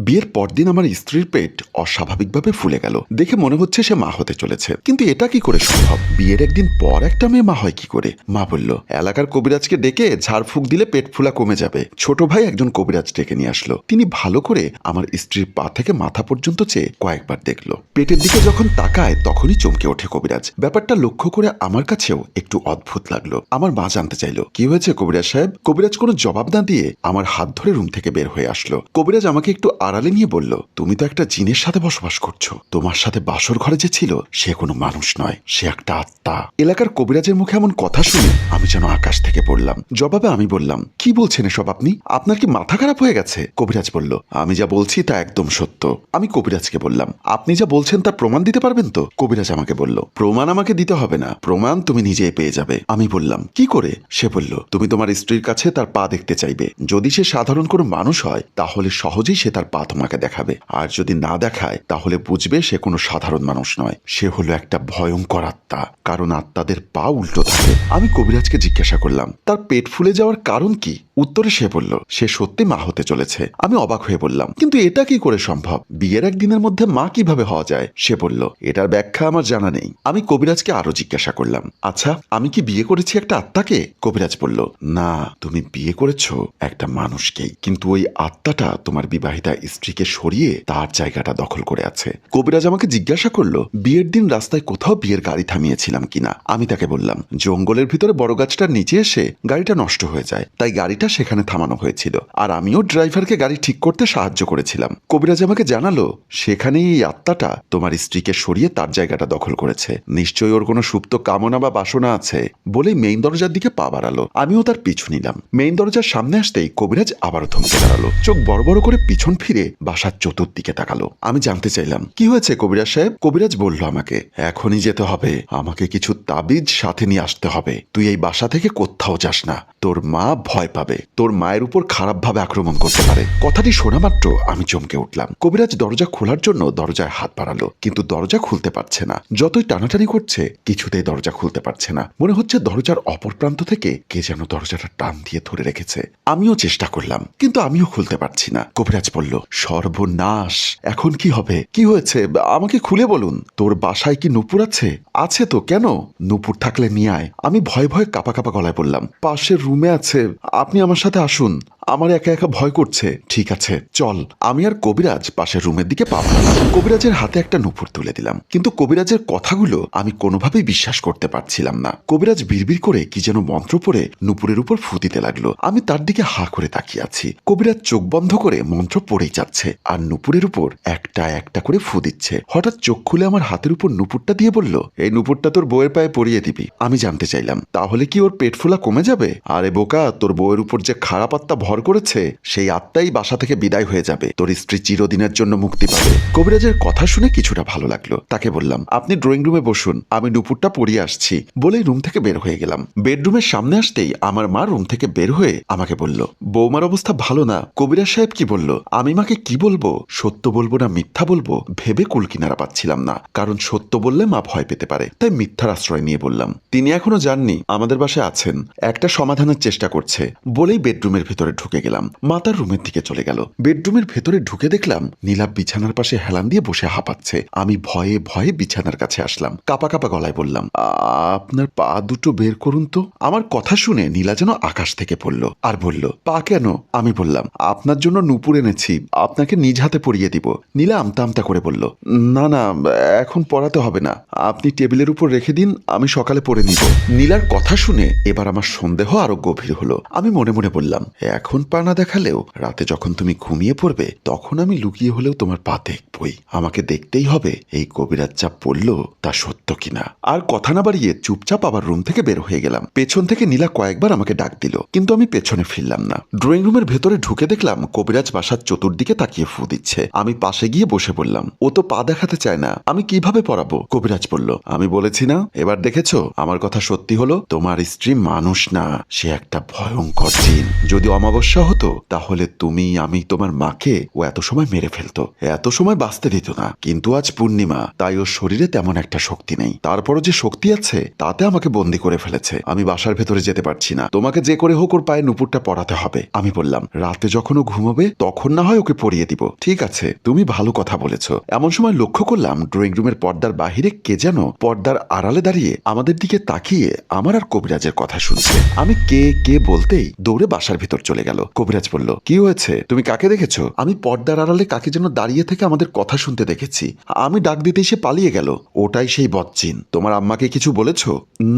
বিয়ের পরদিন আমার স্ত্রীর পেট অস্বাভাবিকভাবে ফুলে গেল। দেখে মনে হচ্ছে সে মা হতে চলেছে, কিন্তু এটা কি করে সম্ভব? বিয়ের একদিন পর একটা মেয়ে মা হয় কি করে? মা বলল এলাকার কবিরাজকে ডেকে ঝাড়ফুঁক দিলে পেট ফুলা কমে যাবে। ছোট ভাই একজন কবিরাজ ডেকে নিয়ে আসলো। তিনি ভালো করে আমার স্ত্রীর পা থেকে মাথা পর্যন্ত চেয়ে কয়েকবার দেখলো। পেটের দিকে যখন তাকায় তখনই চমকে ওঠে কবিরাজ। ব্যাপারটা লক্ষ্য করে আমার কাছেও একটু অদ্ভুত লাগলো। আমার মা জানতে চাইলো কি হয়েছে কবিরাজ সাহেব। কবিরাজ কোনো জবাব না দিয়ে আমার হাত ধরে রুম থেকে বের হয়ে আসলো। কবিরাজ আমাকে একটু আড়ালে নিয়ে বলল, তুমি তো একটা জিনের সাথে বসবাস করছো। তোমার সাথে বাসর ঘরে যে ছিল সে কোনো মানুষ নয়, সে একটা আত্মা। এলাকার কবিরাজের মুখে এমন কথা শুনে আমি যেন আকাশ থেকে পড়লাম। জবাবে আমি বললাম, কি বলছেন এসব আপনি? আপনার কি মাথা খারাপ হয়ে গেছে? কবিরাজ বলল, আমি যা বলছি তা একদম সত্য। আমি কবিরাজকে বললাম, আপনি যা বলছেন তার প্রমাণ দিতে পারবেন তো? কবিরাজ আমাকে বলল, প্রমাণ আমাকে দিতে হবে না, প্রমাণ তুমি নিজেই পেয়ে যাবে। আমি বললাম, কি করে? সে বলল, তুমি তোমার স্ত্রীর কাছে তার পা দেখতে চাইবে। যদি সে সাধারণ কোনো মানুষ হয় তাহলে সহজেই সে তার পা তোমাকে দেখাবে, আর যদি না দেখায় তাহলে বুঝবে সে কোনো সাধারণ মানুষ নয়, সে হলো একটা ভয়ঙ্কর আত্মা, কারণ আত্মাদের পা উল্টো থাকে। আমি কবিরাজকে জিজ্ঞাসা করলাম, তার পেট ফুলে যাওয়ার কারণ কি? উত্তরে সে বলল, সে সত্যি মা হতে চলেছে। আমি অবাক হয়ে বললাম, কিন্তু এটা কি করে সম্ভব? বিয়ের একদিনের মধ্যে মা কিভাবে হওয়া যায়? সে বলল, এটার ব্যাখ্যা আমার জানা নেই। আমি কবিরাজকে আরো জিজ্ঞাসা করলাম, আচ্ছা আমি কি বিয়ে করেছি একটা আত্মাকে? কবিরাজ বলল, না, তুমি বিয়ে করেছো একটা মানুষকেই, কিন্তু ওই আত্মাটা তোমার বিবাহিতা স্ত্রীকে সরিয়ে তার জায়গাটা দখল করে আছে। কবিরাজ আমাকে জিজ্ঞাসা করলো, বিয়ের দিন রাস্তায় কোথাও বিয়ের গাড়ি থামিয়েছিলাম কিনা। আমি তাকে বললাম, জঙ্গলের ভিতরে বড় গাছটার নিচে এসে গাড়িটা নষ্ট হয়ে যায়, তাই গাড়িটা সেখানে থামানো হয়েছিল, আর আমিও ড্রাইভারকে গাড়ি ঠিক করতে সাহায্য করেছিলাম। কবিরাজ আমাকে জানালো, সেখানেই এই আত্মাটা তোমার স্ত্রীকে সরিয়ে তার জায়গাটা দখল করেছে। নিশ্চয়ই ওর কোনো সুপ্ত কামনা বা বাসনা আছে। বলেই মেইন দরজার দিকে পা বাড়ালো। আমিও তার পিছু নিলাম। মেইন দরজার সামনে আসতেই কবিরাজ আবারও থমকে দাঁড়ালো। চোখ বড় বড় করে পিছন ফিরে বাসার চতুর্দিকে তাকালো। আমি জানতে চাইলাম, কি হয়েছে কবিরাজ সাহেব? কবিরাজ বলল আমাকে, এখনই যেতে হবে, আমাকে কিছু তাবিজ সাথে নিয়ে আসতে হবে। তুই এই বাসা থেকে কোথাও যাস না, তোর মা ভয় পাবে, তোর মায়ের উপর খারাপভাবে আক্রমণ করতে পারে। কথাটি শোনা মাত্র আমি চমকে উঠলাম। কবিরাজ দরজা খোলার জন্য দরজায় হাত বাড়ালো, কিন্তু দরজা খুলতে পারছে না। যতই টানাটানি করছে কিছুতেই দরজা খুলতে পারছে না। মনে হচ্ছে দরজার অপর প্রান্ত থেকে কে যেন দরজাটা টান দিয়ে ধরে রেখেছে। আমিও চেষ্টা করলাম, কিন্তু আমিও খুলতে পারছি না। কবিরাজ বলল, সর্বনাশ, এখন কি হবে? কি হয়েছে আমাকে খুলে বলুন। তোর বাসায় কি নুপুর আছে? আছে তো, কেন? নুপুর থাকলে নিয়ে আয়। আমি ভয়ে ভয়ে কাঁপা কাঁপা গলায় বললাম, পাশের রুমে আছে, আপনি আমার সাথে আসুন, আমার একা একা ভয় করছে। ঠিক আছে চল। আমি আর কবিরাজ পাশের রুমের দিকে পা বাড়ালাম। কবিরাজের হাতে একটা নুপুর তুলে দিলাম, কিন্তু কবিরাজের কথাগুলো আমি কোনোভাবেই বিশ্বাস করতে পারছিলাম না। কবিরাজ বিড়বিড় করে কি যেন মন্ত্র পড়ে নুপুরের উপর ফু দিতে লাগলো। আমি তার দিকে হা করে তাকিয়ে আছি। কবিরাজ চোখ বন্ধ করে মন্ত্র পড়েই যাচ্ছে আর নুপুরের উপর একটা একটা করে ফু দিচ্ছে। হঠাৎ চোখ খুলে আমার হাতের উপর নুপুরটা দিয়ে বলল, এই নুপুরটা তোর বউয়ের পায়ে পরিয়ে দিবি। আমি জানতে চাইলাম, তাহলে কি ওর পেট ফোলা কমে যাবে? আরে বোকা, তোর বউয়ের উপর যে খারাপ আত্মা ভর করেছে সেই আত্মাই বাসা থেকে বিদায় হয়ে যাবে, তোর স্ত্রী চিরদিনের জন্য মুক্তি পাবে। কবিরাজের কথা শুনে কিছুটা ভালো লাগলো। তাকে বললাম, আপনি ড্রয়িং রুমে বসুন, আমি নুপুরটা পরিয়ে আসছি। বলেই রুম থেকে বের হয়ে গেলাম। বেডরুমের সামনে আসতেই আমার মা রুম থেকে বের হয়ে আমাকে বলল, বৌমার অবস্থা ভালো না। কবিরাজ সাহেব কি বলল? আমি মাকে কি বলবো, সত্য বলবো না মিথ্যা বলবো ভেবে কুলকিনারা পাচ্ছিলাম না, কারণ সত্য বললে মা ভয় পেতে পারে, তাই মিথ্যার আশ্রয় নিয়ে বললাম, তিনি এখনো যাননি, আমাদের বাসায় আছেন, একটা সমাধানের চেষ্টা করছে। বলেই বেডরুমের ভেতরে ঢুকে গেলাম। মা তার রুমের দিকে চলে গেল। বেডরুমের ভেতরে ঢুকে দেখলাম নীলাভ বিছানার পাশে হেলান দিয়ে বসে হাঁপাচ্ছে। আমি ভয়ে ভয়ে বিছানার কাছে আসলাম। কাপা কাপা গলায় বললাম, আপনার পা দুটো বের করুন তো। আমার কথা শুনে নীলা যেন আকাশ থেকে পড়ল আর বলল, পা কেন? আমি বললাম, আপনার জন্য নুপুর এনেছি, আপনাকে নিজ হাতে পরিয়ে দিব। নীলা আমতা আমতা করে বলল, না না, এখন পড়াতে হবে না, আপনি টেবিলের উপর রেখে দিন, আমি সকালে পরে নিব। নীলার কথা শুনে এবার আমার সন্দেহ আরো গভীর হলো। আমি মনে মনে বললাম, এখন পা না দেখালেও রাতে যখন তুমি ঘুমিয়ে পড়বে তখন আমি লুকিয়ে হলেও তোমার পা দেখবই। আমাকে দেখতেই হবে এই কবিরাজ যা পড়ল তা সত্য কিনা। আর কথা না বাড়িয়ে চুপচাপ আবার রুম থেকে বের হয়ে গেলাম। পেছন থেকে নীলা কয়েকবার আমাকে ডাক দিল, কিন্তু আমি পেছনে ফিরলাম না। ড্রয়িং রুমের ভেতরে ঢুকে দেখলাম কবিরাজ বাসার চতুর্দিকে তাকিয়ে ফু দিচ্ছে। আমি পাশে গিয়ে বসে বললাম, ও তো পা দেখাতে চায় না, আমি কিভাবে পড়াবো? কবিরাজ বলল, আমি বলেছি না, এবার দেখেছো আমার কথা সত্যি হলো, তোমার স্ত্রী মানুষ না, সে একটা ভয়ঙ্কর জিন। যদি অমাবস্যা সমস্যা হতো তাহলে তুমি, আমি, তোমার মাকে ও এত সময় মেরে ফেলতো, এত সময় বাঁচতে দিত না। কিন্তু আজ পূর্ণিমা, তাই ওর শরীরে তেমন একটা শক্তি নেই। তারপরও যে শক্তি আছে তাতে আমাকে বন্দি করে ফেলেছে। আমি বাসার ভেতরে যেতে পারছি না। তোমাকে যে করে হোক ওর পায়ে নুপুরটা পরাতে হবে। আমি বললাম, রাতে যখন ও ঘুমোবে তখন না হয় ওকে পরিয়ে দিব। ঠিক আছে, তুমি ভালো কথা বলেছ। এমন সময় লক্ষ্য করলাম ড্রয়িং রুমের পর্দার বাহিরে কে যেন পর্দার আড়ালে দাঁড়িয়ে আমাদের দিকে তাকিয়ে আমার আর কবিরাজের কথা শুনছে। আমি কে কে বলতেই দৌড়ে বাসার ভিতর চলে গেল। কবিরাজ বলল, কি হয়েছে, তুমি কাকে দেখেছো? আমি পর্দার আড়ালে কাকে যেন দাঁড়িয়ে থেকে আমাদের কথা শুনতে দেখেছি। আমি ডাক দিতেই সে পালিয়ে গেল। ওটাই সেই বজ্জিন। তোমার আম্মাকে কিছু বলেছো?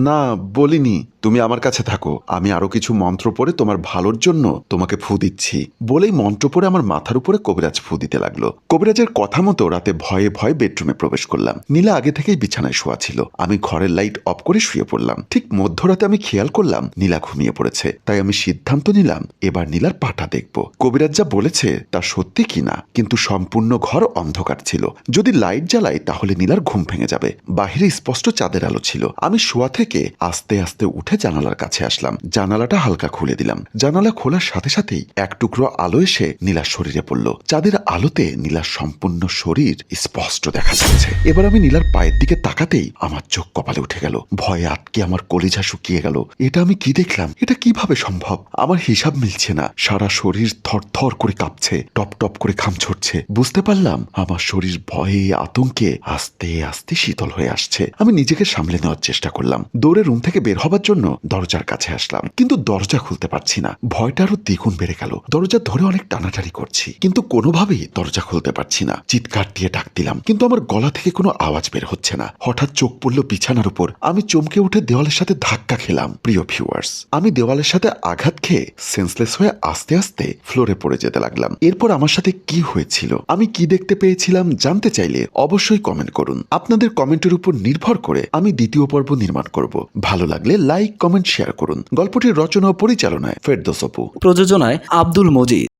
না, বলিনি। তুমি আমার কাছে থাকো, আমি আরো কিছু মন্ত্র পড়ে তোমার ভালোর জন্য তোমাকে ফু দিচ্ছি। বলেই মন্ত্র পড়ে আমার মাথার উপরে কবিরাজ ফু দিতে লাগলো। কবিরাজের কথা মতো রাতে ভয়ে ভয়ে বেডরুমে প্রবেশ করলাম। নীলা আগে থেকেই বিছানায় শোয়া ছিল। আমি ঘরের লাইট অফ করে শুয়ে পড়লাম। ঠিক মধ্যরাতে আমি খেয়াল করলাম নীলা ঘুমিয়ে পড়েছে। তাই আমি সিদ্ধান্ত নিলাম এবার নীলার পাটা দেখব। কবিরাজ যা বলেছে তা সত্যি কিনা, কিন্তু সম্পূর্ণ ঘর অন্ধকার ছিল। যদি লাইট জ্বালাই তাহলে নীলার ঘুম ভেঙে যাবে। বাহিরে স্পষ্ট চাঁদের আলো ছিল। আমি শোয়া থেকে আস্তে আস্তে উঠে জানালার কাছে আসলাম। জানালাটা হালকা খুলে দিলাম। জানালা খোলার সাথে সাথেই এক টুকরো আলো এসে নীলার শরীরে পড়ল। চাঁদের আলোতে নীলার সম্পূর্ণ শরীর স্পষ্ট দেখা যাচ্ছে। এবার আমি নীলার পায়ের দিকে তাকাতেই আমার চোখ কপালে উঠে গেল। ভয়ে আটকে আমার কলিজা শুকিয়ে গেল। এটা আমি কি দেখলাম? এটা কিভাবে সম্ভব? আমার হিসাব মিলছে না। সারা শরীর থরথর করে কাঁপছে, টপ টপ করে ঘাম ঝরছে। বুঝতে পারলাম আমার শরীর ভয়ে আতঙ্কে আস্তে আস্তে শীতল হয়ে আসছে। আমি নিজেকে সামলে নেওয়ার চেষ্টা করলাম। দৌড়ে রুম থেকে বের হবার জন্য দরজার কাছে আসলাম, কিন্তু দরজা খুলতে পারছি না। ভয়টা আরো দ্বিগুণ বেড়ে গেল। দরজা ধরে অনেক টানাটানি করছি, কিন্তু কোনোভাবেই দরজা খুলতে পারছি না। চিৎকার দিয়ে ডাক দিলাম, কিন্তু আমার গলা থেকে কোনো আওয়াজ বের হচ্ছে না। হঠাৎ চোখ পড়ল বিছানার উপর। আমি চমকে উঠে দেওয়ালের সাথে ধাক্কা খেলাম। প্রিয় ভিউয়ার্স, আমি দেওয়ালের সাথে আঘাত খেয়ে সেন্সলেস হয়ে আস্তে আস্তে ফ্লোরে পড়ে যেতে লাগলাম। এরপর আমার সাথে কি হয়েছিল, আমি কি দেখতে পেয়েছিলাম জানতে চাইলে অবশ্যই কমেন্ট করুন। আপনাদের কমেন্টের উপর নির্ভর করে আমি দ্বিতীয় পর্ব নির্মাণ করব। ভালো লাগলে লাইক, কমেন্ট, শেয়ার করুন। গল্পটির রচনা ও পরিচালনায় ফেরদৌস অপু, প্রযোজনায় আব্দুল মজিদ।